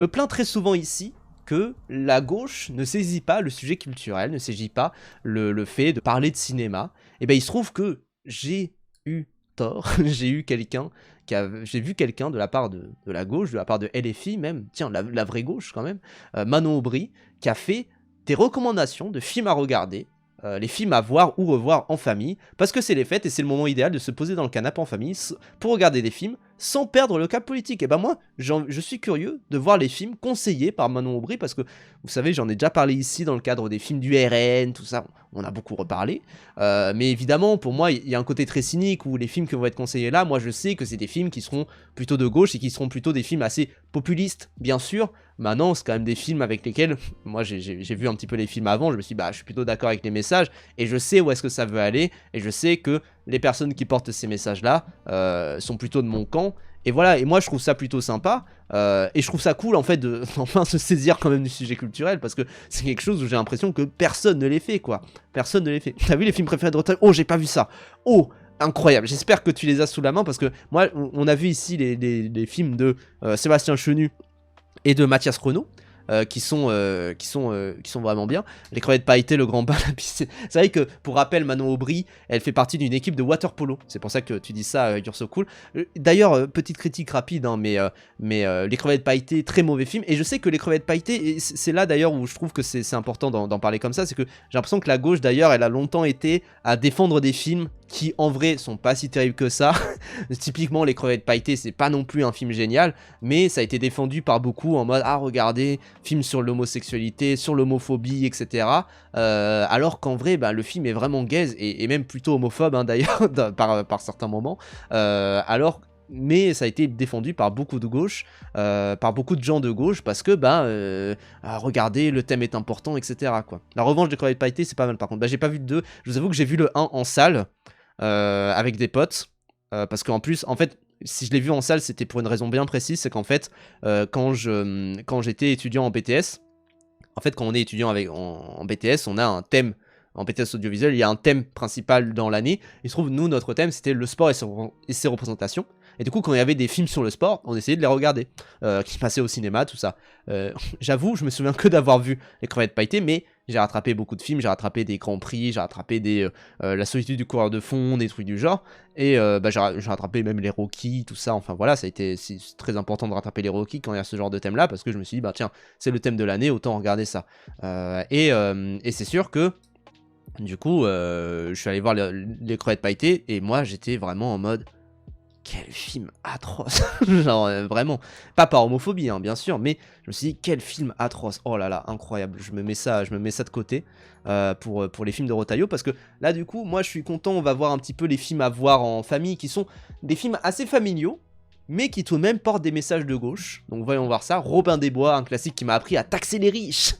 me plains très souvent ici que la gauche ne saisit pas le sujet culturel, ne saisit pas le fait de parler de cinéma. Et ben il se trouve que j'ai eu tort, j'ai vu quelqu'un de la part de la gauche, de la part de LFI même, tiens, la vraie gauche quand même, Manon Aubry, qui a fait des recommandations de films à regarder, les films à voir ou revoir en famille, parce que c'est les fêtes et c'est le moment idéal de se poser dans le canapé en famille pour regarder des films sans perdre le cap politique. Et ben moi, je suis curieux de voir les films conseillés par Manon Aubry, parce que vous savez, j'en ai déjà parlé ici dans le cadre des films du RN, tout ça, on a beaucoup reparlé. Mais évidemment, pour moi, il y a un côté très cynique où les films qui vont être conseillés là, moi je sais que c'est des films qui seront plutôt de gauche et qui seront plutôt des films assez populistes, bien sûr. Maintenant, c'est quand même des films avec lesquels, moi j'ai vu un petit peu les films avant, je me suis dit, bah je suis plutôt d'accord avec les messages, et je sais où est-ce que ça veut aller, et je sais que les personnes qui portent ces messages-là sont plutôt de mon camp. Et voilà, et moi je trouve ça plutôt sympa, et je trouve ça cool en fait de enfin se saisir quand même du sujet culturel, parce que c'est quelque chose où j'ai l'impression que personne ne les fait, quoi. Personne ne les fait. T'as vu les films préférés de Rotten? Oh, j'ai pas vu ça. Oh, incroyable. J'espère que tu les as sous la main, parce que moi, on a vu ici les films de Sébastien Chenu et de Mathias Renaud. Qui sont vraiment bien. Les crevettes pailletées, le grand bain, la piscine. C'est vrai que, pour rappel, Manon Aubry, elle fait partie d'une équipe de water polo. C'est pour ça que tu dis ça, You're So Cool. D'ailleurs, petite critique rapide, hein, mais les crevettes pailletées, très mauvais film. Et je sais que les crevettes pailletées, et c'est là d'ailleurs où je trouve que c'est important d'en parler comme ça, c'est que j'ai l'impression que la gauche, d'ailleurs, elle a longtemps été à défendre des films qui, en vrai, sont pas si terribles que ça. Typiquement, les crevettes pailletées, c'est pas non plus un film génial, mais ça a été défendu par beaucoup en mode, ah, regardez, film sur l'homosexualité, sur l'homophobie, etc. Alors qu'en vrai, bah, le film est vraiment gaze, et même plutôt homophobe, hein, d'ailleurs, par certains moments. Mais ça a été défendu par beaucoup de gauche, par beaucoup de gens de gauche, parce que, regardez, le thème est important, etc., quoi. La revanche des crevettes pailletées, c'est pas mal, par contre. Bah, j'ai pas vu le 2, je vous avoue que j'ai vu le 1 en salle, avec des potes, parce qu'en plus, en fait, si je l'ai vu en salle, c'était pour une raison bien précise, c'est qu'en fait, quand j'étais étudiant en BTS, en fait, quand on est étudiant en BTS, on a un thème. En BTS audiovisuel, il y a un thème principal dans l'année. Il se trouve, nous, notre thème, c'était le sport et ses représentations. Et du coup, quand il y avait des films sur le sport, on essayait de les regarder, qui passaient au cinéma, tout ça. J'avoue, je me souviens que d'avoir vu les crevettes pailletées, mais j'ai rattrapé beaucoup de films, j'ai rattrapé des grands prix, j'ai rattrapé La solitude du coureur de fond, des trucs du genre. Et j'ai rattrapé même les Rocky, tout ça. Enfin voilà, c'est très important de rattraper les Rocky quand il y a ce genre de thème là, parce que je me suis dit, bah tiens, c'est le thème de l'année, autant regarder ça. Et c'est sûr que du coup, je suis allé voir les crevettes pailletées, et moi j'étais vraiment en mode, quel film atroce. Genre vraiment, pas par homophobie, hein, bien sûr, mais je me suis dit, quel film atroce. Oh là là, incroyable. Je me mets ça de côté, pour les films de Rotaillot, parce que là du coup, moi je suis content, on va voir un petit peu les films à voir en famille, qui sont des films assez familiaux, mais qui tout de même portent des messages de gauche. Donc voyons voir ça. Robin des Bois, un classique qui m'a appris à taxer les riches.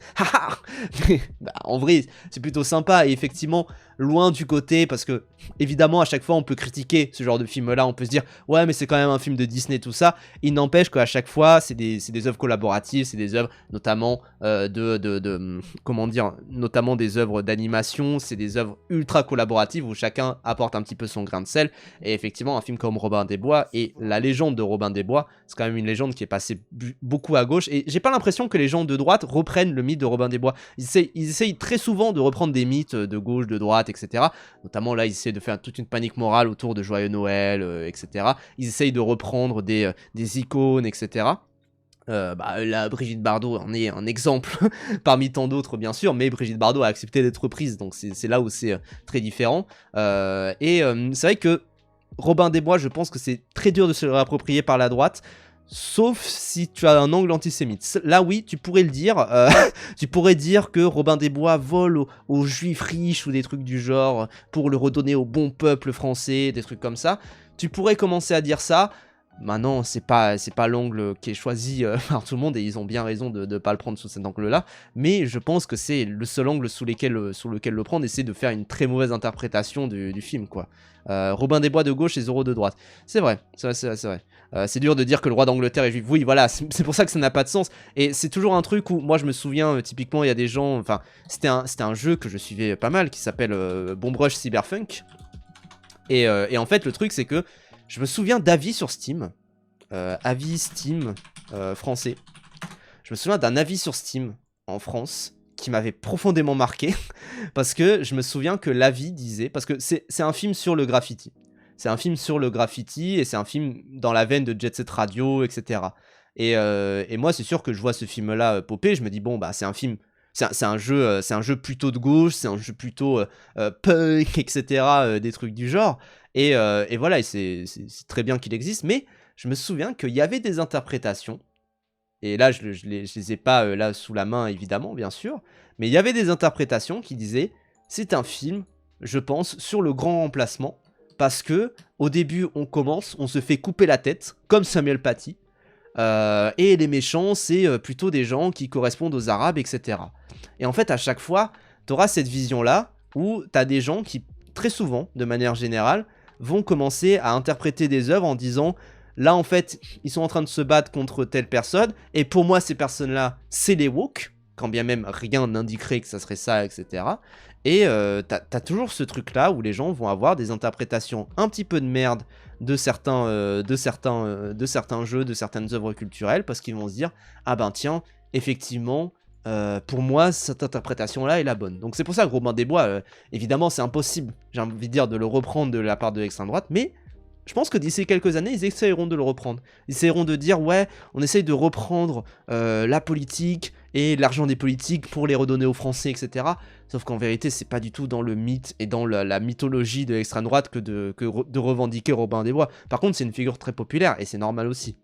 Bah, en vrai, c'est plutôt sympa, et effectivement, loin du côté, parce que évidemment à chaque fois on peut critiquer ce genre de film là, on peut se dire ouais mais c'est quand même un film de Disney, tout ça. Il n'empêche qu'à chaque fois c'est des œuvres collaboratives, c'est des œuvres notamment comment dire, notamment des œuvres d'animation, c'est des œuvres ultra collaboratives où chacun apporte un petit peu son grain de sel. Et effectivement, un film comme Robin des Bois, et la légende de Robin des Bois, c'est quand même une légende qui est passée beaucoup à gauche, et j'ai pas l'impression que les gens de droite reprennent le mythe de Robin des Bois. Ils essayent très souvent de reprendre des mythes de gauche, de droite, etc. Notamment là, ils essaient de faire toute une panique morale autour de Joyeux Noël, etc. Ils essayent de reprendre des icônes, etc. Là, Brigitte Bardot en est un exemple parmi tant d'autres, bien sûr, mais Brigitte Bardot a accepté d'être reprise, donc c'est là où c'est très différent. C'est vrai que Robin des Bois, je pense que c'est très dur de se le réapproprier par la droite, sauf si tu as un angle antisémite. Là, oui, tu pourrais le dire. Tu pourrais dire que Robin des Bois vole aux juifs riches ou des trucs du genre pour le redonner au bon peuple français, des trucs comme ça. Tu pourrais commencer à dire ça. Maintenant, c'est pas l'angle qui est choisi par tout le monde, et ils ont bien raison de pas le prendre sous cet angle-là. Mais je pense que c'est le seul angle sous lequel le prendre, et c'est de faire une très mauvaise interprétation du film, quoi. Robin des Bois de gauche et Zorro de droite. C'est vrai. C'est dur de dire que le roi d'Angleterre est juif. Oui, voilà, c'est pour ça que ça n'a pas de sens. Et c'est toujours un truc où, moi je me souviens, typiquement, il y a des gens... Enfin, c'était un jeu que je suivais pas mal, qui s'appelle Bomb Rush Cyberpunk. Et en fait, le truc, c'est que je me souviens d'avis sur Steam, avis Steam français, je me souviens d'un avis sur Steam en France qui m'avait profondément marqué parce que je me souviens que l'avis disait, parce que c'est un film sur le graffiti. C'est un film sur le graffiti et c'est un film dans la veine de Jet Set Radio, etc. Et moi, c'est sûr que je vois ce film-là popper, je me dis, bon, bah, c'est un film, c'est un jeu plutôt de gauche, c'est un jeu plutôt punk, etc., des trucs du genre. Et voilà, et c'est très bien qu'il existe, mais je me souviens qu'il y avait des interprétations, et là, je les ai pas là sous la main, évidemment, bien sûr, mais il y avait des interprétations qui disaient, c'est un film, je pense, sur le grand remplacement, parce que au début, on commence, on se fait couper la tête, comme Samuel Paty, et les méchants, c'est plutôt des gens qui correspondent aux Arabes, etc. Et en fait, à chaque fois, t'auras cette vision-là, où t'as des gens qui, très souvent, de manière générale, vont commencer à interpréter des œuvres en disant, là, en fait, ils sont en train de se battre contre telle personne, et pour moi, ces personnes-là, c'est les woke, quand bien même rien n'indiquerait que ça serait ça, etc. Et t'as toujours ce truc-là où les gens vont avoir des interprétations un petit peu de merde de certains jeux, de certaines œuvres culturelles, parce qu'ils vont se dire, ah ben tiens, effectivement, pour moi, cette interprétation-là est la bonne. Donc c'est pour ça que Robin des Bois, évidemment, c'est impossible, j'ai envie de dire, de le reprendre de la part de l'extrême droite, mais je pense que d'ici quelques années, ils essayeront de le reprendre. Ils essayeront de dire, ouais, on essaye de reprendre la politique et l'argent des politiques pour les redonner aux Français, etc. Sauf qu'en vérité, c'est pas du tout dans le mythe et dans la mythologie de l'extrême droite que de revendiquer Robin des Bois. Par contre, c'est une figure très populaire et c'est normal aussi.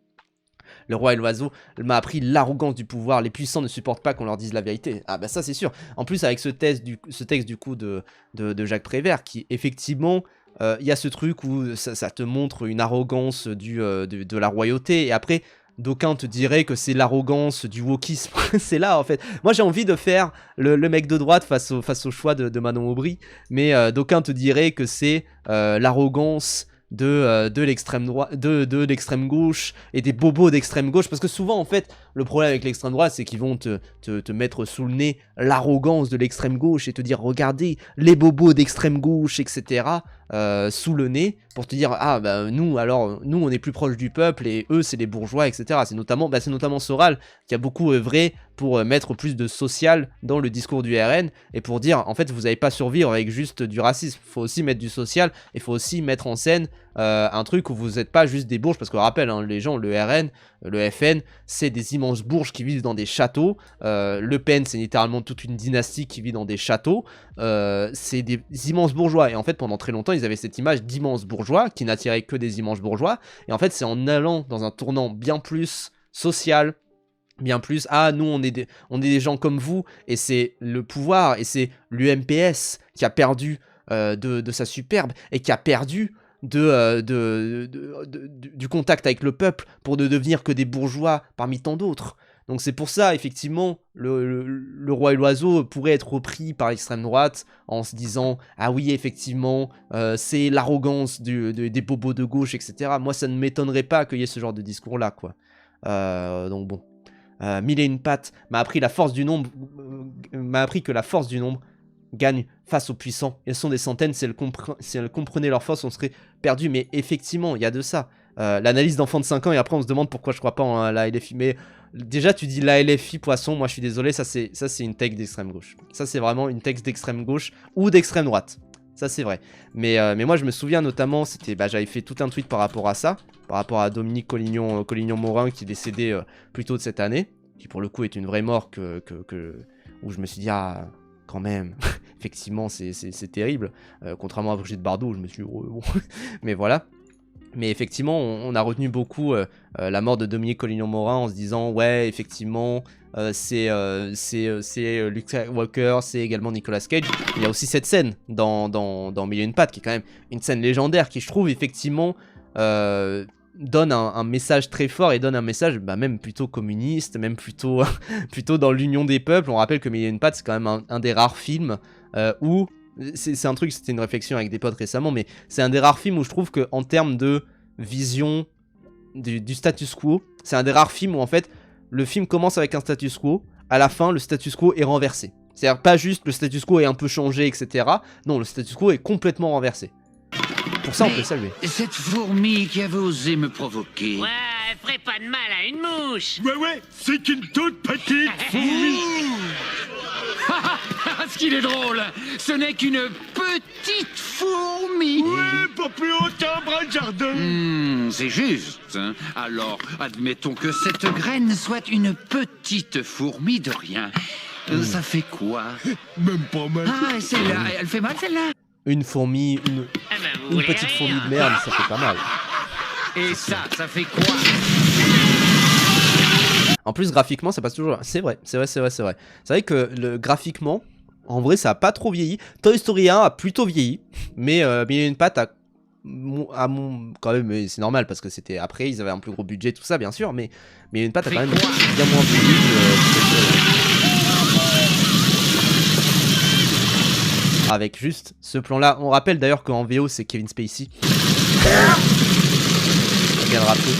Le roi et l'oiseau m'a appris l'arrogance du pouvoir. Les puissants ne supportent pas qu'on leur dise la vérité. Ah bah ça c'est sûr. En plus avec ce texte du coup de Jacques Prévert qui effectivement... y a ce truc où ça te montre une arrogance de la royauté, et après, d'aucuns te diraient que c'est l'arrogance du wokisme. C'est là, en fait. Moi, j'ai envie de faire le mec de droite face au choix de Manon Aubry, mais d'aucuns te diraient que c'est l'arrogance de l'extrême droite, de l'extrême gauche et des bobos d'extrême gauche, parce que souvent en fait le problème avec l'extrême droite c'est qu'ils vont te mettre sous le nez l'arrogance de l'extrême gauche et te dire regardez les bobos d'extrême gauche, etc. Sous le nez pour te dire ah bah nous on est plus proche du peuple et eux c'est les bourgeois, etc. C'est notamment Soral qui a beaucoup œuvré pour mettre plus de social dans le discours du RN et pour dire en fait vous n'allez pas survivre avec juste du racisme, il faut aussi mettre du social, il faut aussi mettre en scène un truc où vous n'êtes pas juste des bourges, parce qu'on rappelle hein, les gens, le RN, le FN c'est des immenses bourges qui vivent dans des châteaux, Le Pen c'est littéralement toute une dynastie qui vit dans des châteaux, c'est des immenses bourgeois, et en fait pendant très longtemps ils avaient cette image d'immenses bourgeois qui n'attiraient que des immenses bourgeois, et en fait c'est en allant dans un tournant bien plus social, bien plus, ah nous on est des gens comme vous, et c'est le pouvoir, et c'est l'UMPS qui a perdu de sa superbe, et qui a perdu du contact avec le peuple pour ne devenir que des bourgeois parmi tant d'autres. Donc c'est pour ça, effectivement, le roi et l'oiseau pourrait être repris par l'extrême droite en se disant « Ah oui, effectivement, c'est l'arrogance des bobos de gauche, etc. » Moi, ça ne m'étonnerait pas qu'il y ait ce genre de discours-là, quoi. Donc bon. Mille et une pattes m'a appris que la force du nombre gagne face aux puissants. Elles sont des centaines, si elles comprenaient leur force, on serait perdu. Mais effectivement, il y a de ça. L'analyse d'enfant de 5 ans, et après on se demande pourquoi je crois pas en la LFI. Mais déjà, tu dis la LFI poisson, moi je suis désolé, ça c'est une tech d'extrême gauche. Ça c'est vraiment une tech d'extrême gauche ou d'extrême droite. Ça c'est vrai. Mais moi je me souviens notamment, j'avais fait tout un tweet par rapport à ça, par rapport à Dominique Collignon-Morin qui est décédé plus tôt de cette année, qui pour le coup est une vraie mort où je me suis dit ah quand même, effectivement c'est terrible, contrairement à Brigitte Bardot, je me suis dit oh, bon. Mais voilà. Mais effectivement, on a retenu beaucoup la mort de Dominique Collignon-Morin en se disant ouais, effectivement, c'est Luke Skywalker, c'est également Nicolas Cage. Il y a aussi cette scène dans Mille et une pattes qui est quand même une scène légendaire qui, je trouve, effectivement, donne un message très fort et donne un message même plutôt communiste, même plutôt, plutôt dans l'union des peuples. On rappelle que Mille et une pattes, c'est quand même un des rares films où... C'est un truc, c'était une réflexion avec des potes récemment, mais c'est un des rares films où je trouve qu'en termes de vision du status quo, c'est un des rares films où en fait le film commence avec un status quo, à la fin le status quo est renversé. C'est-à-dire pas juste le status quo est un peu changé, etc. Non, le status quo est complètement renversé. pour ça, on peut le saluer. Cette fourmi qui avait osé me provoquer... Ouais, elle ferait pas de mal à une mouche. Ouais, c'est une toute petite fourmi. Ce qu'il est drôle, ce n'est qu'une petite fourmi. Ouais, pas plus haut qu'un bras de jardin. C'est juste. Hein. Alors, admettons que cette graine soit une petite fourmi de rien. Ça fait quoi? Même pas mal. Ah, celle-là, elle fait mal, celle-là? Une fourmi, Ah bah, vous une voulez petite rire? fourmi de merde, ça fait pas mal. Et ça fait quoi? En plus, graphiquement, ça passe toujours. C'est vrai. C'est vrai que graphiquement, en vrai, ça a pas trop vieilli. Toy Story 1 a plutôt vieilli, mais Mille et une pattes a quand même, c'est normal parce que c'était après, ils avaient un plus gros budget, tout ça, bien sûr, mais Mille et une pattes a quand même bien moins vieilli que avec juste ce plan-là. On rappelle d'ailleurs qu'en VO, c'est Kevin Spacey. On vient de rappeler.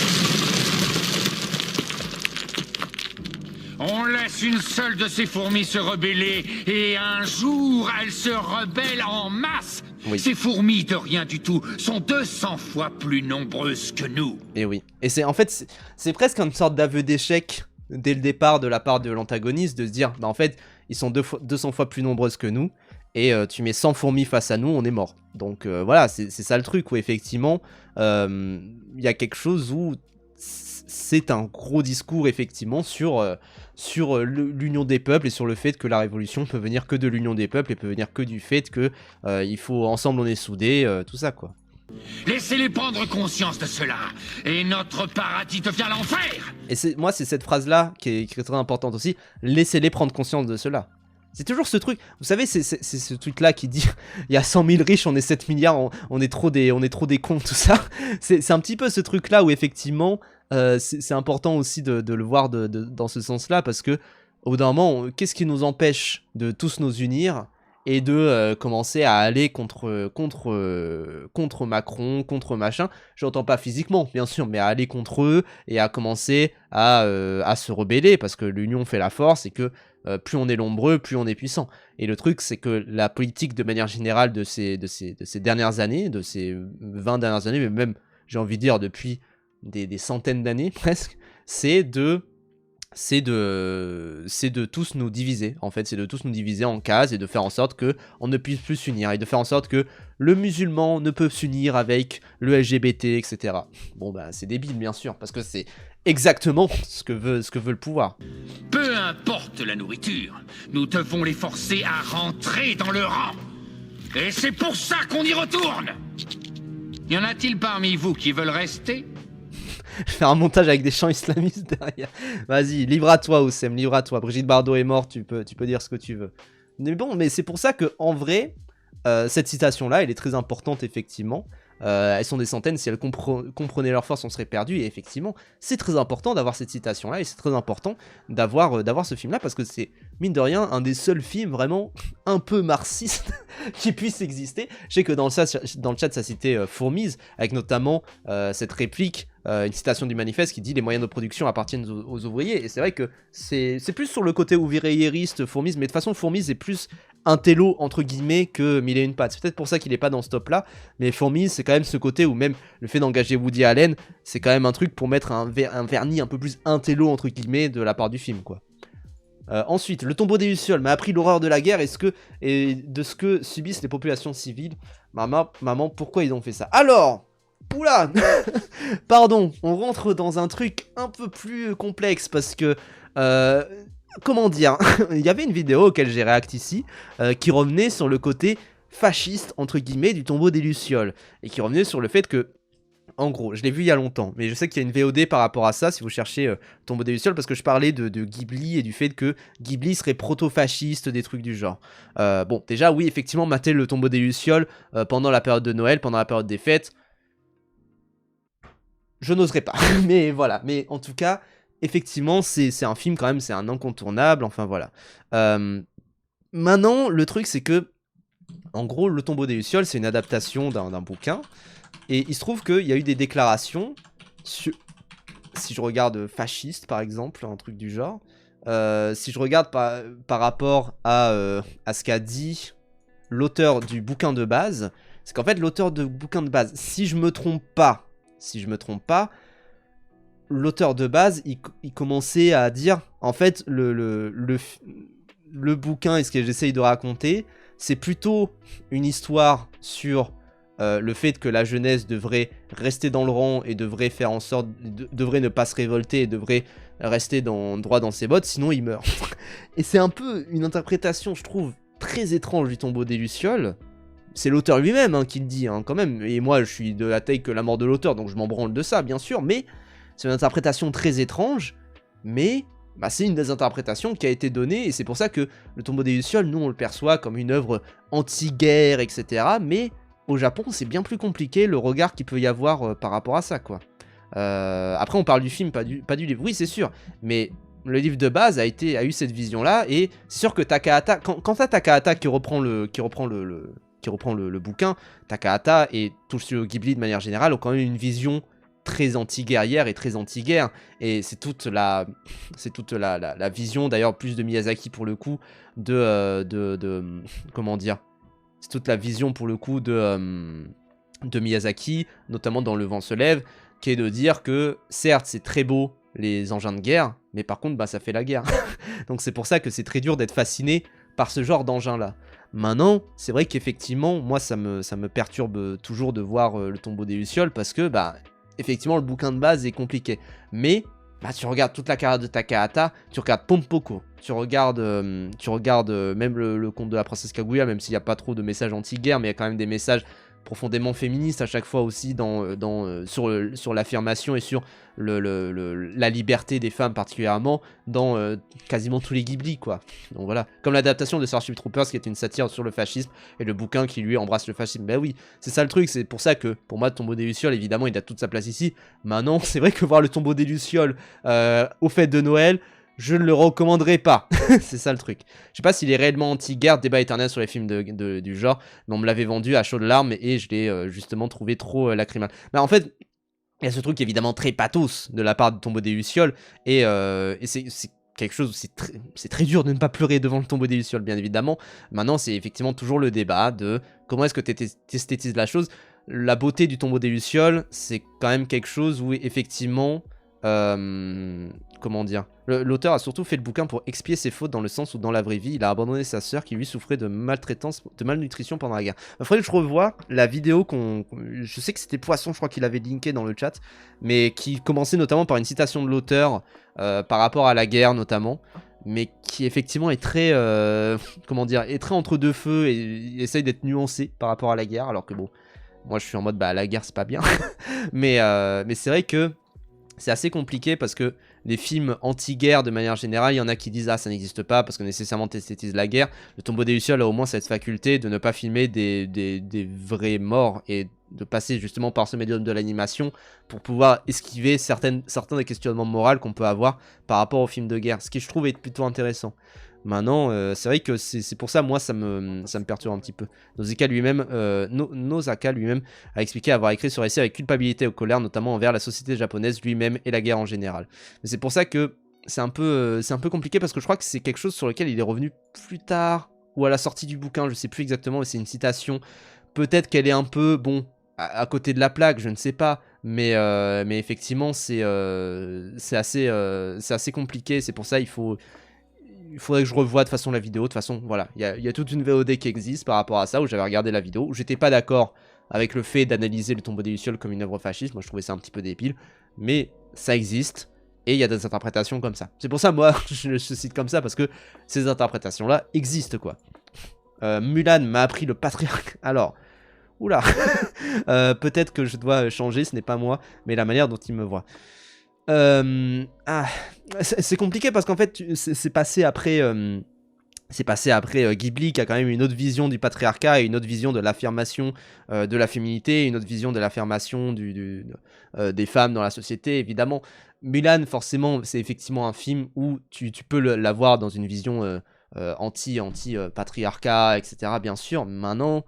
On laisse une seule de ces fourmis se rebeller, et un jour, elle se rebelle en masse. Oui. Ces fourmis de rien du tout sont 200 fois plus nombreuses que nous. Et oui. Et c'est en fait, c'est presque une sorte d'aveu d'échec dès le départ de la part de l'antagoniste, de se dire, bah en fait, ils sont 200 fois plus nombreuses que nous, et tu mets 100 fourmis face à nous, on est mort. Donc voilà, c'est ça le truc, où effectivement, il y a quelque chose où c'est un gros discours, effectivement, sur l'union des peuples et sur le fait que la révolution peut venir que de l'union des peuples et peut venir que du fait que il faut ensemble on est soudés, tout ça quoi. Laissez-les prendre conscience de cela, et notre paradis devient l'enfer. Et moi c'est cette phrase là qui est très importante aussi, laissez-les prendre conscience de cela. C'est toujours ce truc, vous savez, c'est ce truc là qui dit il y a 100 000 riches, on est 7 milliards, on est trop des cons, tout ça. C'est un petit peu ce truc là où effectivement c'est important aussi de le voir dans ce sens là, parce que au bout d'un moment, qu'est-ce qui nous empêche de tous nous unir et de commencer à aller contre Macron, contre machin. J'entends pas physiquement, bien sûr, mais à aller contre eux et à commencer à se rebeller, parce que l'union fait la force et que plus on est nombreux, plus on est puissant. Et le truc, c'est que la politique de manière générale de ces dernières années, de ces 20 dernières années, mais même, j'ai envie de dire, depuis des centaines d'années presque, c'est de tous nous diviser, en fait, c'est de tous nous diviser en cases et de faire en sorte que on ne puisse plus s'unir, et de faire en sorte que le musulman ne peut s'unir avec le LGBT, etc. Bon bah c'est débile bien sûr, parce que c'est exactement ce que veut le pouvoir. Peu importe la nourriture, nous devons les forcer à rentrer dans le rang. Et c'est pour ça qu'on y retourne. Y en a-t-il parmi vous qui veulent rester? Je vais faire un montage avec des chants islamistes derrière. Vas-y, livre à toi, Oussem, livre à toi. Brigitte Bardot est morte, tu peux dire ce que tu veux. Mais bon, mais c'est pour ça que en vrai, cette citation-là, elle est très importante, effectivement. Elles sont des centaines, si elles comprenaient leur force, on serait perdu. Et effectivement, c'est très important d'avoir cette citation-là, et c'est très important d'avoir ce film-là, parce que c'est, mine de rien, un des seuls films vraiment un peu marxiste qui puisse exister. Je sais que dans le chat, ça citait Fourmise, avec notamment cette réplique, une citation du manifeste qui dit « Les moyens de production appartiennent aux ouvriers ». Et c'est vrai que c'est plus sur le côté ouvriériste, Fourmise, mais de toute façon, Fourmise est plus un télo, entre guillemets, que Mille et une pattes. C'est peut-être pour ça qu'il est pas dans ce top-là, mais Fourmise, c'est quand même ce côté où même le fait d'engager Woody Allen, c'est quand même un truc pour mettre un vernis un peu plus intello, entre guillemets, de la part du film, quoi. Ensuite, le tombeau des Lucioles m'a appris l'horreur de la guerre et de ce que subissent les populations civiles. Maman, pourquoi ils ont fait ça? Alors, oula, pardon, on rentre dans un truc un peu plus complexe, parce que, comment dire, il y avait une vidéo auquel j'ai réacté ici, qui revenait sur le côté fasciste, entre guillemets, du tombeau des Lucioles, et qui revenait sur le fait que, en gros, je l'ai vu il y a longtemps, mais je sais qu'il y a une VOD par rapport à ça, si vous cherchez Tombeau des Lucioles, parce que je parlais de Ghibli et du fait que Ghibli serait proto-fasciste, des trucs du genre. Bon, déjà, oui, effectivement, mater le Tombeau des Lucioles pendant la période de Noël, pendant la période des fêtes, je n'oserais pas. Mais voilà, mais en tout cas, effectivement, c'est un film quand même, c'est un incontournable, enfin voilà. Maintenant, le truc, c'est que, en gros, le Tombeau des Lucioles, c'est une adaptation d'un bouquin. Et il se trouve qu'il y a eu des déclarations, si je regarde fasciste par exemple, un truc du genre, si je regarde par rapport à ce qu'a dit l'auteur du bouquin de base, c'est qu'en fait, l'auteur de bouquin de base, si je me trompe pas, l'auteur de base, il commençait à dire, en fait, le bouquin et ce que j'essaye de raconter, c'est plutôt une histoire sur le fait que la jeunesse devrait rester dans le rang et devrait faire en sorte, devrait ne pas se révolter et devrait rester droit dans ses bottes, sinon il meurt. Et c'est un peu une interprétation, je trouve, très étrange du tombeau des Lucioles. C'est l'auteur lui-même qui le dit, quand même. Et moi, je suis de la taille que la mort de l'auteur, donc je m'en branle de ça, bien sûr. Mais c'est une interprétation très étrange, mais c'est une des interprétations qui a été donnée. Et c'est pour ça que le tombeau des Lucioles, nous, on le perçoit comme une œuvre anti-guerre, etc. Mais au Japon, c'est bien plus compliqué le regard qu'il peut y avoir par rapport à ça, quoi. Après, on parle du film, pas du livre. Oui, c'est sûr, mais le livre de base a eu cette vision-là, et c'est sûr que Takahata, quand t'as Takahata qui reprend le bouquin, Takahata et tout le studio Ghibli de manière générale ont quand même une vision très anti-guerrière et très anti-guerre, et c'est toute la vision d'ailleurs plus de Miyazaki pour le coup comment dire, c'est toute la vision pour le coup de Miyazaki, notamment dans Le Vent se lève, qui est de dire que certes c'est très beau les engins de guerre, mais par contre ça fait la guerre. Donc c'est pour ça que c'est très dur d'être fasciné par ce genre d'engin là. Maintenant, c'est vrai qu'effectivement, moi ça me perturbe toujours de voir le tombeau des Lucioles, parce que effectivement le bouquin de base est compliqué. Mais tu regardes toute la carrière de Takahata, tu regardes Pompoko, tu regardes même le conte de la princesse Kaguya, même s'il n'y a pas trop de messages anti-guerre, mais il y a quand même des messages profondément féministes à chaque fois aussi sur l'affirmation et sur la liberté des femmes particulièrement dans quasiment tous les Ghibli, quoi. Donc voilà, comme l'adaptation de Starship Troopers qui est une satire sur le fascisme, et le bouquin qui lui embrasse le fascisme. Ben oui, c'est ça le truc, c'est pour ça que pour moi le tombeau des Lucioles, évidemment, il a toute sa place ici. Maintenant, c'est vrai que voir le tombeau des Lucioles au fête de Noël, je ne le recommanderais pas. C'est ça le truc. Je sais pas s'il est réellement anti-guerre, débat éternel sur les films du genre, mais on me l'avait vendu à chaudes larmes et je l'ai justement trouvé trop lacrymal. En fait, il y a ce truc évidemment très pathos de la part du tombeau des Lucioles, et c'est quelque chose où c'est très dur de ne pas pleurer devant le tombeau des Lucioles, bien évidemment. Maintenant, c'est effectivement toujours le débat de comment est-ce que tu esthétises la chose. La beauté du tombeau des Lucioles, c'est quand même quelque chose où effectivement... comment dire, l'auteur a surtout fait le bouquin pour expier ses fautes, dans le sens où dans la vraie vie il a abandonné sa sœur qui lui souffrait de malnutrition pendant la guerre. Il faudrait que je revoie la vidéo je sais que c'était Poisson, je crois qu'il avait linké dans le chat, mais qui commençait notamment par une citation de l'auteur par rapport à la guerre notamment, mais qui effectivement est très comment dire, est très entre deux feux et essaye d'être nuancé par rapport à la guerre, alors que bon, moi je suis en mode la guerre c'est pas bien. mais c'est vrai que c'est assez compliqué, parce que les films anti-guerre de manière générale, il y en a qui disent ça n'existe pas parce que nécessairement t'esthétises la guerre. Le tombeau des Lucioles a au moins cette faculté de ne pas filmer des vrais morts et de passer justement par ce médium de l'animation pour pouvoir esquiver certains des questionnements moraux qu'on peut avoir par rapport aux films de guerre, ce qui je trouve est plutôt intéressant. Maintenant, c'est vrai que c'est pour ça, moi, ça me perturbe un petit peu. Nosaka lui-même a expliqué avoir écrit ce récit avec culpabilité et colère, notamment envers la société japonaise lui-même et la guerre en général. Mais c'est pour ça que c'est un peu compliqué, parce que je crois que c'est quelque chose sur lequel il est revenu plus tard, ou à la sortie du bouquin, je sais plus exactement, mais c'est une citation. Peut-être qu'elle est un peu, à côté de la plaque, je ne sais pas, mais effectivement, c'est assez compliqué. C'est pour ça il faudrait que je revoie de façon la vidéo. De toute façon, voilà, il y a toute une VOD qui existe par rapport à ça, où j'avais regardé la vidéo, où j'étais pas d'accord avec le fait d'analyser le tombeau des Lucioles comme une œuvre fasciste. Moi, je trouvais ça un petit peu débile, mais ça existe, et il y a des interprétations comme ça. C'est pour ça, moi, je le cite comme ça, parce que ces interprétations-là existent, quoi. Mulan m'a appris le patriarcat. Alors, oula, peut-être que je dois changer, ce n'est pas moi, mais la manière dont il me voit. C'est compliqué, parce qu'en fait c'est passé après Ghibli, qui a quand même une autre vision du patriarcat et une autre vision de l'affirmation de la féminité, une autre vision de l'affirmation des femmes dans la société, évidemment. Mulan, forcément, c'est effectivement un film où tu peux l'avoir dans une vision anti-patriarcat, etc., bien sûr. Maintenant,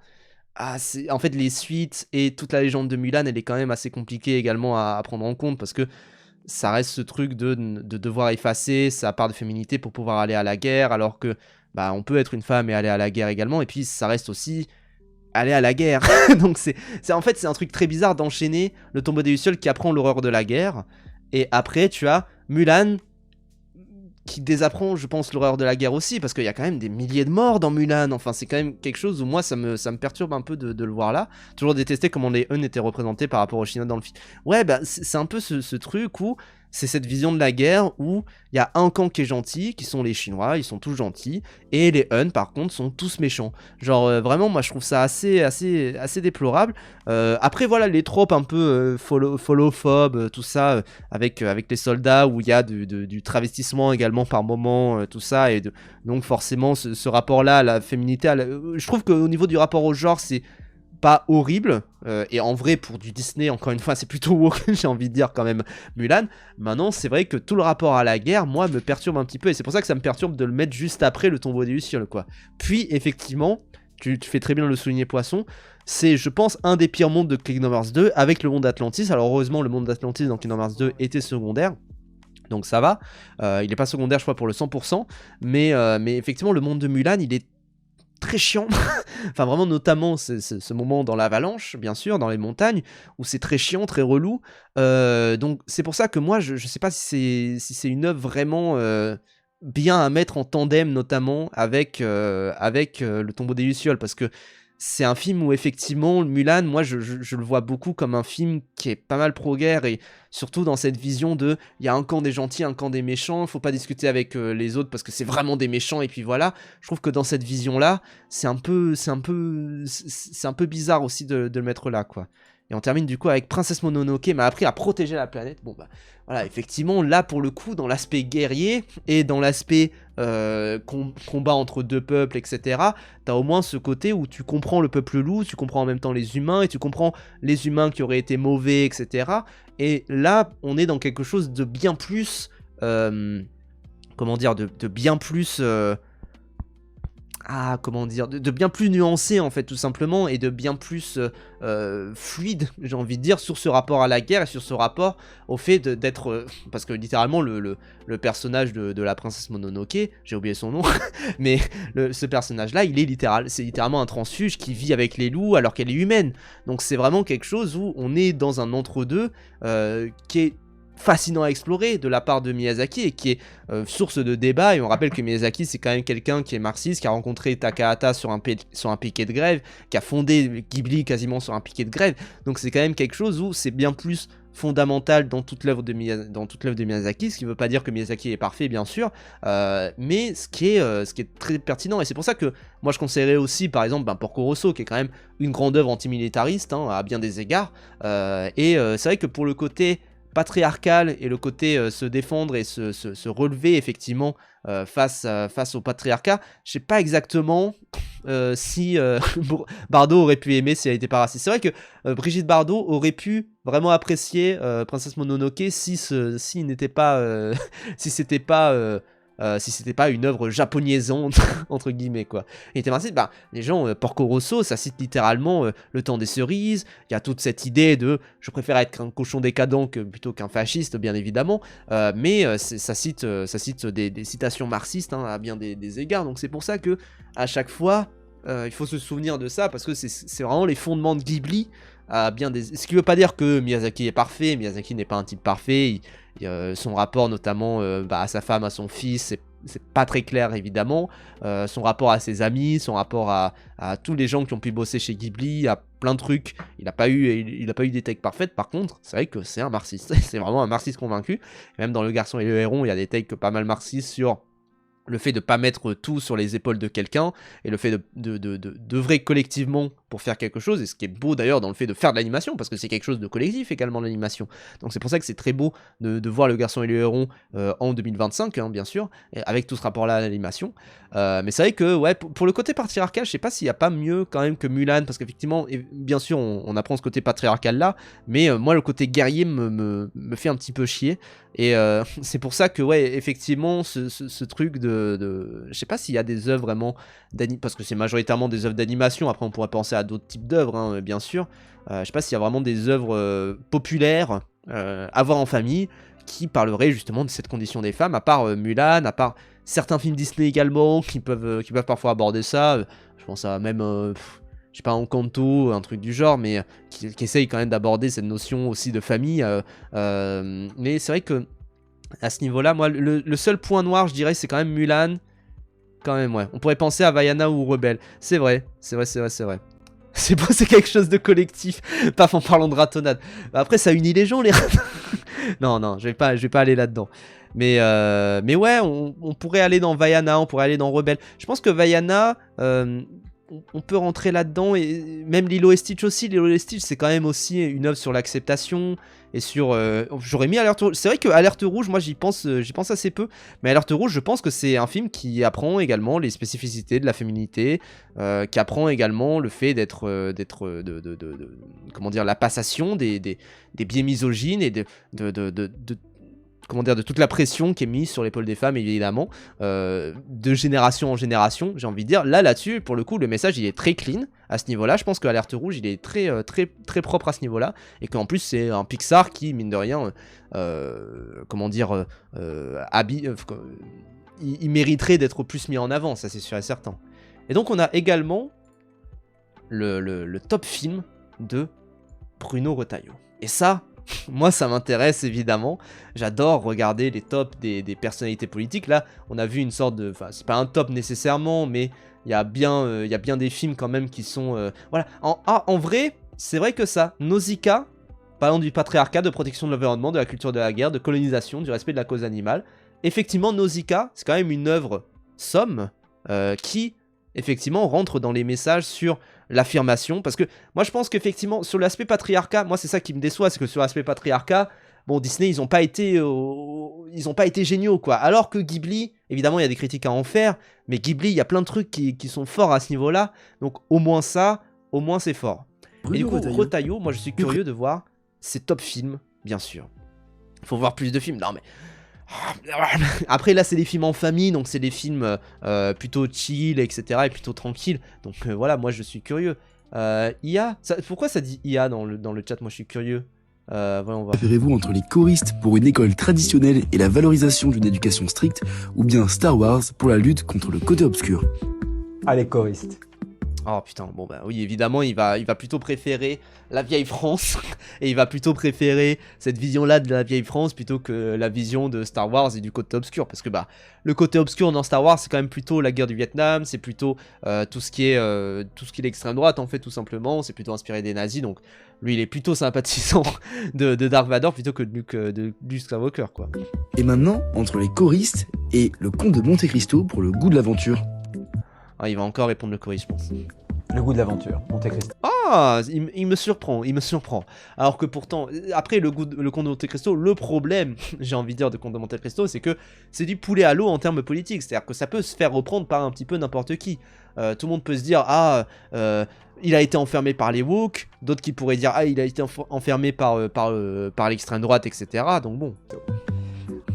en fait, les suites et toute la légende de Mulan, elle est quand même assez compliquée également à prendre en compte, parce que ça reste ce truc de devoir effacer sa part de féminité pour pouvoir aller à la guerre, alors que on peut être une femme et aller à la guerre également. Et puis ça reste aussi aller à la guerre. Donc en fait, c'est un truc très bizarre d'enchaîner le tombeau des Lucioles qui apprend l'horreur de la guerre, et après, tu as Mulan qui désapprend, je pense, l'horreur de la guerre aussi, parce qu'il y a quand même des milliers de morts dans Mulan. Enfin, c'est quand même quelque chose où moi, ça me perturbe un peu de le voir là. Toujours détesté comment les Hun étaient représentés par rapport aux Chinois dans le film. Ouais, bah, c'est un peu ce truc où c'est cette vision de la guerre où il y a un camp qui est gentil, qui sont les Chinois, ils sont tous gentils, et les Hun, par contre, sont tous méchants. Genre, vraiment, moi, je trouve ça assez déplorable. Après, voilà, les tropes un peu follow-phobes, tout ça, avec les soldats, où il y a du travestissement également par moment, tout ça, et donc forcément, ce rapport-là, à la féminité, je trouve qu'au niveau du rapport au genre, c'est pas horrible, et en vrai pour du Disney encore une fois c'est plutôt woke, j'ai envie de dire quand même Mulan. Maintenant c'est vrai que tout le rapport à la guerre moi me perturbe un petit peu, et c'est pour ça que ça me perturbe de le mettre juste après le tombeau des Lucioles quoi. Puis effectivement tu fais très bien de le souligner Poisson, c'est je pense un des pires mondes de Kingdom Hearts 2 avec le monde d'Atlantis. Alors heureusement le monde d'Atlantis dans Kingdom Hearts 2 était secondaire, donc ça va, il est pas secondaire je crois pour le 100%, mais effectivement le monde de Mulan il est très chiant, enfin vraiment notamment ce moment dans l'avalanche, bien sûr, dans les montagnes, où c'est très chiant, très relou, donc c'est pour ça que moi je sais pas si c'est une œuvre vraiment bien à mettre en tandem notamment avec le tombeau des Lucioles, parce que c'est un film où effectivement Mulan, moi je le vois beaucoup comme un film qui est pas mal pro-guerre, et surtout dans cette vision de il y a un camp des gentils, un camp des méchants, faut pas discuter avec les autres parce que c'est vraiment des méchants, et puis voilà. Je trouve que dans cette vision là c'est un peu bizarre aussi de le mettre là quoi. Et on termine du coup avec Princesse Mononoke m'a appris à protéger la planète. Bon bah voilà, effectivement là pour le coup dans l'aspect guerrier et dans l'aspect combat entre deux peuples, etc. T'as au moins ce côté où tu comprends le peuple loup, tu comprends en même temps les humains, et tu comprends les humains qui auraient été mauvais, etc. Et là on est dans quelque chose de bien plus comment dire, de bien plus comment dire, de bien plus nuancé en fait tout simplement, et de bien plus fluide, j'ai envie de dire, sur ce rapport à la guerre et sur ce rapport au fait d'être parce que littéralement le personnage de la princesse Mononoke, j'ai oublié son nom mais ce personnage là c'est littéralement un transfuge qui vit avec les loups alors qu'elle est humaine, donc c'est vraiment quelque chose où on est dans un entre-deux qui est fascinant à explorer de la part de Miyazaki, et qui est source de débat. Et on rappelle que Miyazaki c'est quand même quelqu'un qui est marxiste, qui a rencontré Takahata sur un piquet de grève, qui a fondé Ghibli quasiment sur un piquet de grève, donc c'est quand même quelque chose où c'est bien plus fondamental dans toute l'œuvre de Miyazaki, ce qui ne veut pas dire que Miyazaki est parfait bien sûr, mais ce qui est très pertinent, et c'est pour ça que moi je conseillerais aussi par exemple Porco Rosso, qui est quand même une grande œuvre antimilitariste à bien des égards, et c'est vrai que pour le côté patriarcal et le côté se défendre et se relever effectivement face au patriarcat, je sais pas exactement si Bardot aurait pu aimer si elle était pas raciste. C'est vrai que Brigitte Bardot aurait pu vraiment apprécier Princesse Mononoke si n'était pas si c'était pas une œuvre japonisante entre guillemets quoi. Et était marxiste, les gens Porco Rosso, ça cite littéralement le temps des cerises, il y a toute cette idée de je préfère être un cochon décadent plutôt qu'un fasciste bien évidemment, mais ça cite des citations marxistes à bien des égards, donc c'est pour ça que à chaque fois il faut se souvenir de ça, parce que c'est vraiment les fondements de Ghibli à bien des... Ce qui veut pas dire que Miyazaki est parfait, Miyazaki n'est pas un type parfait, son rapport notamment à sa femme, à son fils, c'est pas très clair évidemment, son rapport à ses amis, son rapport à tous les gens qui ont pu bosser chez Ghibli, à plein de trucs, il a pas eu des takes parfaites. Par contre c'est vrai que c'est un marxiste, c'est vraiment un marxiste convaincu, et même dans Le Garçon et le Héron il y a des takes pas mal marxistes sur le fait de pas mettre tout sur les épaules de quelqu'un, et le fait d'œuvrer collectivement pour faire quelque chose, et ce qui est beau d'ailleurs dans le fait de faire de l'animation, parce que c'est quelque chose de collectif également l'animation, donc c'est pour ça que c'est très beau de voir Le Garçon et le Héron en 2025 bien sûr, avec tout ce rapport là à l'animation, mais c'est vrai que ouais, pour le côté patriarcal, je sais pas s'il y a pas mieux quand même que Mulan, parce qu'effectivement bien sûr on apprend ce côté patriarcal là, mais moi le côté guerrier me fait un petit peu chier, et c'est pour ça que ouais effectivement ce truc de je sais pas s'il y a des œuvres vraiment parce que c'est majoritairement des œuvres d'animation, après on pourrait penser à d'autres types d'œuvres bien sûr, je sais pas s'il y a vraiment des œuvres populaires à voir en famille qui parleraient justement de cette condition des femmes, à part Mulan, à part certains films Disney également qui peuvent parfois aborder ça, je pense à même je je sais pas, Encanto, un truc du genre, mais qui essaye quand même d'aborder cette notion aussi de famille. Mais c'est vrai que à ce niveau-là, moi, le seul point noir, je dirais, c'est quand même Mulan. Quand même, ouais. On pourrait penser à Vaiana ou Rebelle. C'est vrai. C'est bon, c'est quelque chose de collectif. Paf, en parlant de ratonnade. Après, ça unit les gens, les ratonnades. non, je vais pas aller là-dedans. Mais ouais, on pourrait aller dans Vaiana, on pourrait aller dans Rebelle. Je pense que Vaiana, on peut rentrer là-dedans. Et même Lilo et Stitch aussi. Lilo et Stitch, c'est quand même aussi une œuvre sur l'acceptation. Et sur... j'aurais mis Alerte Rouge. C'est vrai que Alerte Rouge, moi j'y pense assez peu. Mais Alerte Rouge, je pense que c'est un film qui apprend également les spécificités de la féminité. Qui apprend également le fait d'être... comment dire, la passation des biais misogynes et comment dire, de toute la pression qui est mise sur l'épaule des femmes, évidemment, de génération en génération, j'ai envie de dire. Là-dessus, pour le coup, le message, il est très clean à ce niveau-là. Je pense que Alerte Rouge, il est très, très, très propre à ce niveau-là. Et qu'en plus, c'est un Pixar qui, mine de rien, comment dire, il mériterait d'être plus mis en avant, ça c'est sûr et certain. Et donc, on a également le top film de Bruno Retailleau. Et ça... moi ça m'intéresse évidemment, j'adore regarder les tops des personnalités politiques. Là on a vu une sorte de, enfin c'est pas un top nécessairement, mais il y a bien des films quand même qui sont, voilà, en vrai, c'est vrai que ça, Nausicaa, parlant du patriarcat, de protection de l'environnement, de la culture de la guerre, de colonisation, du respect de la cause animale, effectivement Nausicaa, c'est quand même une œuvre somme, qui effectivement rentre dans les messages sur l'affirmation, parce que moi je pense qu'effectivement sur l'aspect patriarcat, moi c'est ça qui me déçoit, c'est que sur l'aspect patriarcat, bon Disney ils ont pas été géniaux quoi, alors que Ghibli, évidemment il y a des critiques à en faire, mais Ghibli il y a plein de trucs qui sont forts à ce niveau là, donc au moins c'est fort. Et du coup Retailleau, moi je suis curieux de voir ses top films, bien sûr, faut voir plus de films, non mais... Après là c'est des films en famille, donc c'est des films plutôt chill, etc. et plutôt tranquilles. Donc voilà, moi je suis curieux. IA, pourquoi ça dit IA dans le chat? Moi je suis curieux. Voyons voir. Préférez-vous entre les choristes pour une école traditionnelle et la valorisation d'une éducation stricte, ou bien Star Wars pour la lutte contre le côté obscur? Allez, choristes. Oh putain, bon bah oui, évidemment, il va plutôt préférer la vieille France, et il va plutôt préférer cette vision-là de la vieille France plutôt que la vision de Star Wars et du côté obscur, parce que bah, le côté obscur dans Star Wars, c'est quand même plutôt la guerre du Vietnam, c'est plutôt tout ce qui est l'extrême droite, en fait, tout simplement, c'est plutôt inspiré des nazis, donc lui, il est plutôt sympathisant de Dark Vador plutôt que de Luke Skywalker, quoi. Et maintenant, entre les choristes et le comte de Monte Cristo pour le goût de l'aventure. Ah, il va encore répondre le choriste, je pense. Le goût de l'aventure, Monte Cristo. Ah, il me surprend. Alors que pourtant, après le Comte de Monte Cristo, le problème, j'ai envie de dire, de Comte de Monte Cristo, c'est que c'est du poulet à l'eau en termes politiques. C'est-à-dire que ça peut se faire reprendre par un petit peu n'importe qui. Tout le monde peut se dire, il a été enfermé par les woke, d'autres qui pourraient dire, il a été enfermé par l'extrême droite, etc. Donc bon.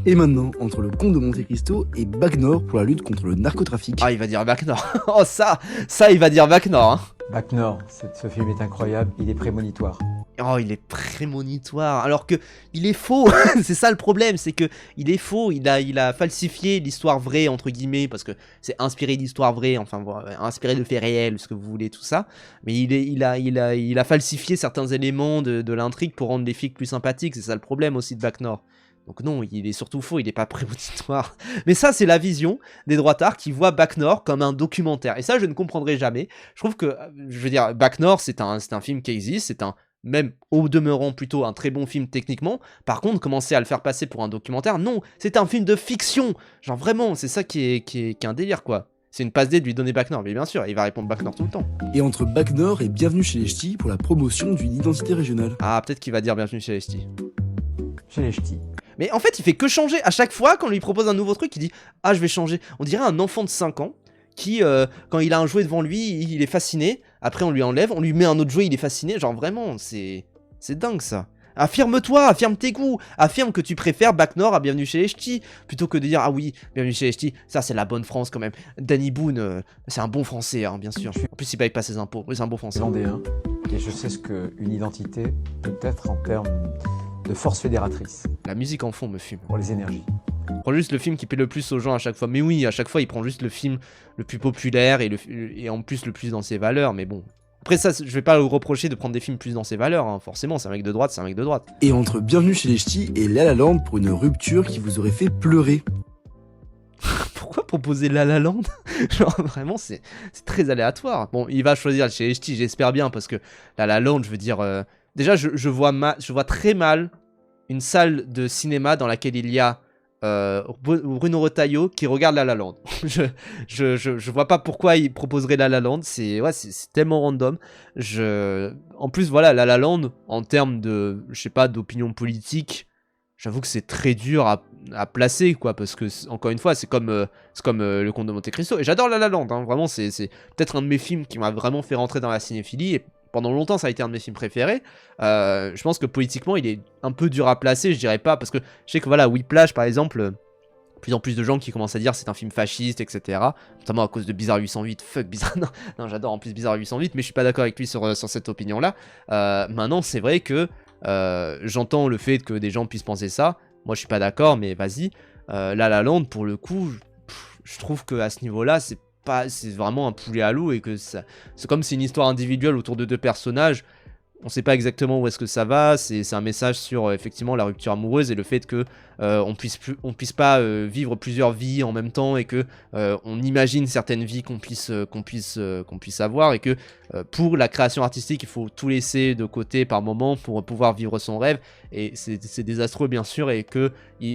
Et maintenant, entre le comte de Monte Cristo et Bac Nord pour la lutte contre le narcotrafic. Ah, il va dire Bac Nord. Oh, ça, il va dire Bac Nord. Hein. Bac Nord, ce film est incroyable, il est prémonitoire. Oh, il est prémonitoire, alors que il est faux. C'est ça le problème, c'est que il est faux. Il a falsifié l'histoire vraie entre guillemets parce que c'est inspiré d'histoire vraie, enfin inspiré de faits réels, ce que vous voulez, tout ça. Mais il a falsifié certains éléments de l'intrigue pour rendre les flics plus sympathiques. C'est ça le problème aussi de Bac Nord. Donc non, il est surtout faux, il n'est pas prémonitoire. Mais ça, c'est la vision des droitards qui voient Bac Nord comme un documentaire. Et ça, je ne comprendrai jamais. Je trouve que, je veux dire, Bac Nord, c'est un film qui existe, c'est même au demeurant plutôt un très bon film techniquement. Par contre, commencer à le faire passer pour un documentaire, non, c'est un film de fiction. Genre vraiment, c'est ça qui est un délire, quoi. C'est une passe D de lui donner Bac Nord, mais bien sûr, il va répondre Bac Nord tout le temps. Et entre Bac Nord et Bienvenue chez les Ch'tis pour la promotion d'une identité régionale. Ah, peut-être qu'il va dire Bienvenue chez les Ch'tis. Chez les Ch'tis. Mais en fait, il fait que changer. À chaque fois, quand on lui propose un nouveau truc, il dit « Ah, je vais changer ». On dirait un enfant de 5 ans qui, quand il a un jouet devant lui, il est fasciné. Après, on lui enlève, on lui met un autre jouet, il est fasciné. Genre vraiment, c'est dingue ça. Affirme-toi, affirme tes goûts. Affirme que tu préfères Bac Nord à Bienvenue chez les Ch'tis. Plutôt que de dire « Ah oui, Bienvenue chez les Ch'tis, ça c'est la bonne France quand même ». Danny Boone, c'est un bon français, hein, bien sûr. En plus, il paye pas ses impôts. C'est un bon français. Vendéen. Et je sais ce qu'une identité peut être en termes de force fédératrice. La musique en fond me fume. Pour les énergies. Il prend juste le film qui plaît le plus aux gens à chaque fois. Mais oui, à chaque fois, il prend juste le film le plus populaire et en plus le plus dans ses valeurs. Mais bon, Après ça, je vais pas le reprocher de prendre des films plus dans ses valeurs, hein. Forcément, c'est un mec de droite, c'est un mec de droite. Et entre Bienvenue chez les Ch'tis et La La Land pour une rupture qui vous aurait fait pleurer. Pourquoi proposer La La Land? Genre vraiment c'est très aléatoire. Bon, il va choisir chez les ch'tis, j'espère bien, parce que La La Land, je veux dire... déjà, je vois très mal une salle de cinéma dans laquelle il y a Bruno Retailleau qui regarde La La Land. je vois pas pourquoi il proposerait La La Land, c'est tellement random. En plus, voilà, La La Land, en termes de, je sais pas, d'opinion politique, j'avoue que c'est très dur à placer, quoi, parce que, encore une fois, c'est comme Le Comte de Monte Cristo, et j'adore La La Land, hein, vraiment, c'est peut-être un de mes films qui m'a vraiment fait rentrer dans la cinéphilie, et pendant longtemps, ça a été un de mes films préférés. Je pense que politiquement, il est un peu dur à placer, je dirais pas, parce que je sais que, voilà, Whiplash, par exemple, plus en plus de gens qui commencent à dire c'est un film fasciste, etc. Notamment à cause de Bizarre 808. Fuck Bizarre. Non, j'adore en plus Bizarre 808, mais je suis pas d'accord avec lui sur cette opinion-là. Maintenant, c'est vrai que j'entends le fait que des gens puissent penser ça. Moi, je suis pas d'accord, mais vas-y. La La Land, pour le coup, je trouve que à ce niveau-là, c'est vraiment un poulet à l'eau et que c'est comme c'est une histoire individuelle autour de deux personnages. On sait pas exactement où est-ce que ça va, c'est un message sur effectivement la rupture amoureuse et le fait que on puisse pas vivre plusieurs vies en même temps et que on imagine certaines vies qu'on puisse avoir et que pour la création artistique il faut tout laisser de côté par moment pour pouvoir vivre son rêve et c'est désastreux bien sûr et que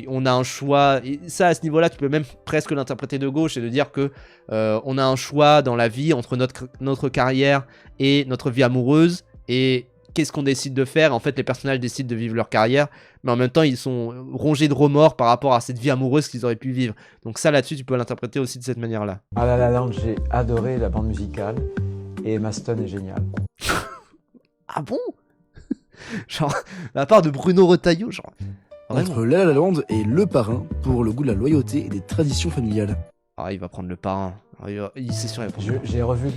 on a un choix et ça à ce niveau-là tu peux même presque l'interpréter de gauche et de dire que on a un choix dans la vie entre notre carrière et notre vie amoureuse et qu'est-ce qu'on décide de faire? En fait, les personnages décident de vivre leur carrière, mais en même temps, ils sont rongés de remords par rapport à cette vie amoureuse qu'ils auraient pu vivre. Donc ça, là-dessus, tu peux l'interpréter aussi de cette manière-là. À La La Land, j'ai adoré la bande musicale et Emma Stone est géniale. Ah bon? Genre, la part de Bruno Retailleau, genre... Vraiment. Entre La La Land et Le Parrain pour le goût de la loyauté et des traditions familiales. Ah, il va prendre Le Parrain. C'est sûr, il va prendre Le Parrain. J'ai revu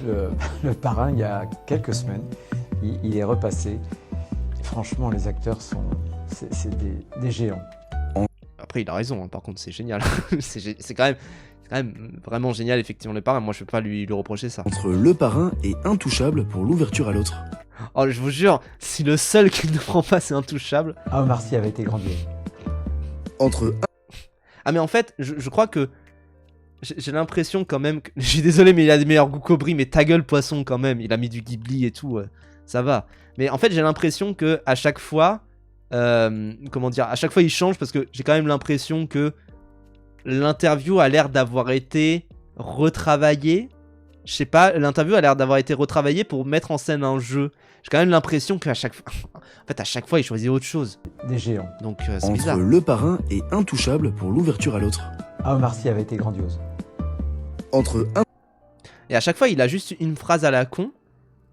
le Parrain il y a quelques semaines. Il est repassé. Franchement, les acteurs c'est des géants. Après, il a raison, hein, par contre, c'est génial. c'est quand même vraiment génial, effectivement, Le Parrain. Moi, je peux pas lui reprocher ça. Entre Le Parrain et Intouchable pour l'ouverture à l'autre. Oh, je vous jure, si le seul qui ne prend pas, c'est Intouchable. Ah, Omar Sy avait été grandiose. Entre... Ah, mais en fait, je crois que j'ai l'impression quand même que... Je suis désolé, mais il a des meilleurs goûts qu'Aubry, mais ta gueule, poisson, quand même. Il a mis du Ghibli et tout, ça va. Mais en fait, j'ai l'impression que à chaque fois... comment dire? À chaque fois, il change parce que j'ai quand même l'impression que l'interview a l'air d'avoir été retravaillée. Je sais pas, l'interview a l'air d'avoir été retravaillée pour mettre en scène un jeu. J'ai quand même l'impression qu'à chaque fois... En fait, à chaque fois, il choisit autre chose. Des géants. Donc, c'est Entre bizarre. Le Parrain et Intouchable pour l'ouverture à l'autre. Ah, Omar Sy avait été grandiose. Entre Et à chaque fois, il a juste une phrase à la con.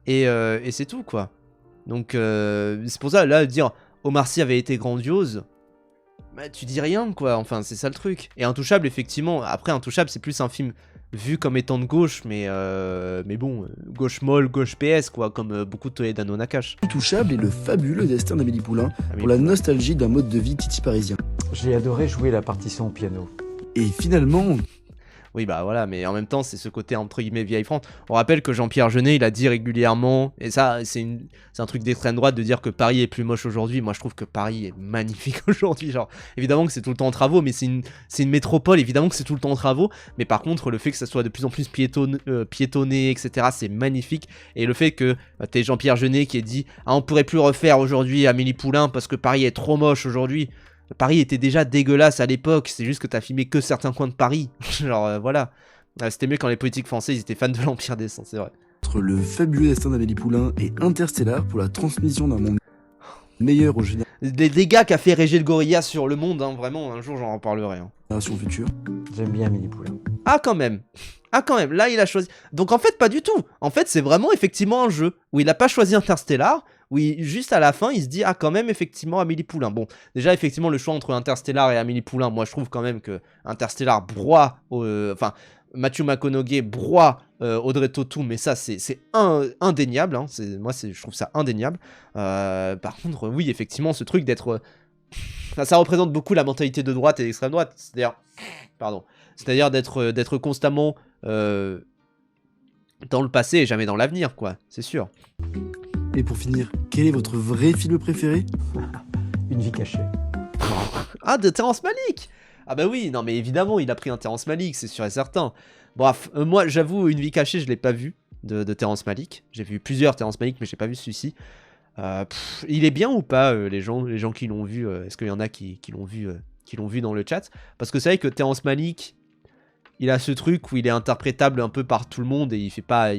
Et c'est tout, quoi. Donc, c'est pour ça, là, dire Omar Sy avait été grandiose... Bah, tu dis rien, quoi. Enfin, c'est ça le truc. Et Intouchable, effectivement... Après, Intouchable, c'est plus un film... vu comme étant de gauche, mais bon, gauche molle, gauche PS, quoi, comme beaucoup de Toledano Nakash. Intouchable et le fabuleux destin d'Amélie Poulain pour la nostalgie d'un mode de vie titi parisien. J'ai adoré jouer la partition au piano. Et finalement... Oui, bah voilà, mais en même temps, c'est ce côté entre guillemets vieille France. On rappelle que Jean-Pierre Jeunet, il a dit régulièrement, et ça, c'est un truc d'extrême droite de dire que Paris est plus moche aujourd'hui. Moi, je trouve que Paris est magnifique aujourd'hui. Genre, évidemment que c'est tout le temps en travaux, mais c'est une métropole, évidemment que c'est tout le temps en travaux. Mais par contre, le fait que ça soit de plus en plus piétonné, etc., c'est magnifique. Et le fait que t'es Jean-Pierre Jeunet qui ait dit « Ah, on pourrait plus refaire aujourd'hui Amélie Poulain parce que Paris est trop moche aujourd'hui ». Paris était déjà dégueulasse à l'époque, c'est juste que t'as filmé que certains coins de Paris. Genre, voilà. C'était mieux quand les politiques français, ils étaient fans de l'Empire des Saints, c'est vrai. Entre le fabuleux destin d'Amélie Poulain et Interstellar pour la transmission d'un monde meilleur aux Des gars qui a fait Régé le Gorilla sur le monde, hein, vraiment, un jour j'en reparlerai. Hein. générations futures. J'aime bien Amélie Poulain. Ah, quand même. Ah, quand même, là il a choisi. Donc en fait, pas du tout. En fait, c'est vraiment effectivement un jeu où il a pas choisi Interstellar. Oui, juste à la fin, il se dit, ah, quand même, effectivement, Amélie Poulain. Bon, déjà, effectivement, le choix entre Interstellar et Amélie Poulain, moi, je trouve quand même que Interstellar broie, enfin, Matthew McConaughey broie Audrey Tautou, mais ça, c'est indéniable, hein. Moi, je trouve ça indéniable. Par contre, oui, effectivement, ce truc d'être... Enfin, ça représente beaucoup la mentalité de droite et d'extrême droite, c'est-à-dire... Pardon. C'est-à-dire d'être constamment... dans le passé et jamais dans l'avenir, quoi, c'est sûr. Et pour finir, quel est votre vrai film préféré? Une vie cachée. Ah, de Terrence Malick! Ah bah oui, non mais évidemment, il a pris un Terrence Malick, c'est sûr et certain. Bref, moi, j'avoue, Une vie cachée, je l'ai pas vu de Terrence Malick. J'ai vu plusieurs Terrence Malick, mais j'ai pas vu celui-ci. Il est bien ou pas, les gens qui l'ont vu, est-ce qu'il y en a qui l'ont vu dans le chat? Parce que c'est vrai que Terrence Malick, il a ce truc où il est interprétable un peu par tout le monde et il fait pas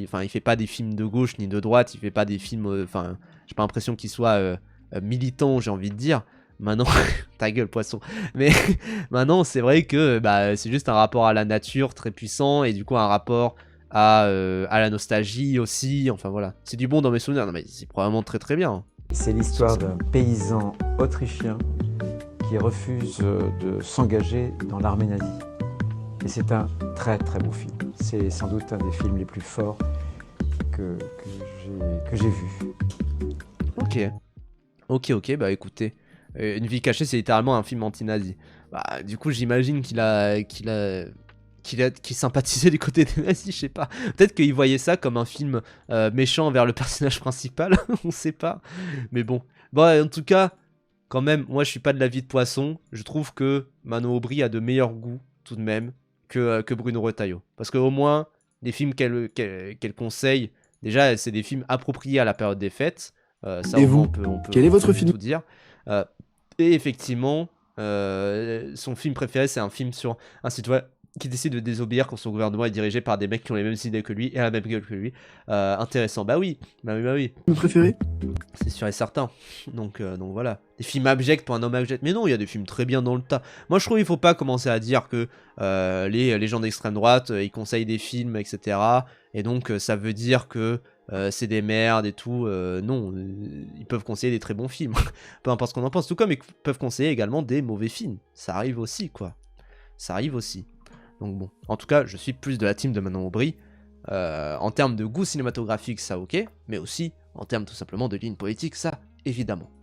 des films de gauche ni de droite, il fait pas des films, j'ai pas l'impression qu'il soit militant, j'ai envie de dire. Maintenant, ta gueule poisson. Mais maintenant, c'est vrai que c'est juste un rapport à la nature très puissant et du coup un rapport à la nostalgie aussi. Enfin voilà, c'est du bon dans mes souvenirs. Non mais c'est probablement très très bien. C'est l'histoire d'un paysan autrichien qui refuse de s'engager dans l'armée nazie. Et c'est un très très beau film. C'est sans doute un des films les plus forts que j'ai vu. Ok, bah écoutez, Une vie cachée, c'est littéralement un film anti-nazi. Bah du coup, j'imagine qu'il sympathisait du côté des nazis, je sais pas. Peut-être qu'il voyait ça comme un film méchant vers le personnage principal, on sait pas. Mais bon, en tout cas, quand même, moi je suis pas de l'avis de Poisson. Je trouve que Manon Aubry a de meilleurs goûts tout de même que Bruno Retailleau. Parce qu'au moins, les films qu'elle conseille, déjà, c'est des films appropriés à la période des fêtes. Ça, Et au moins, vous, on peut quel est votre film tout dire. Et effectivement, son film préféré, c'est un film sur un citoyen qui décide de désobéir quand son gouvernement est dirigé par des mecs qui ont les mêmes idées que lui et la même gueule que lui. Intéressant. Bah oui. Film préféré? C'est sûr et certain. Donc voilà. Des films abjects pour un homme abject. Mais non, il y a des films très bien dans le tas. Moi, je trouve qu'il faut pas commencer à dire que les gens d'extrême droite, ils conseillent des films, etc. Et donc, ça veut dire que c'est des merdes et tout. Non, ils peuvent conseiller des très bons films. Peu importe ce qu'on en pense. Tout comme ils peuvent conseiller également des mauvais films. Ça arrive aussi, quoi. Ça arrive aussi. Donc bon. En tout cas, je suis plus de la team de Manon Aubry. En termes de goût cinématographique, ça ok. Mais aussi en termes tout simplement de ligne politique, ça évidemment.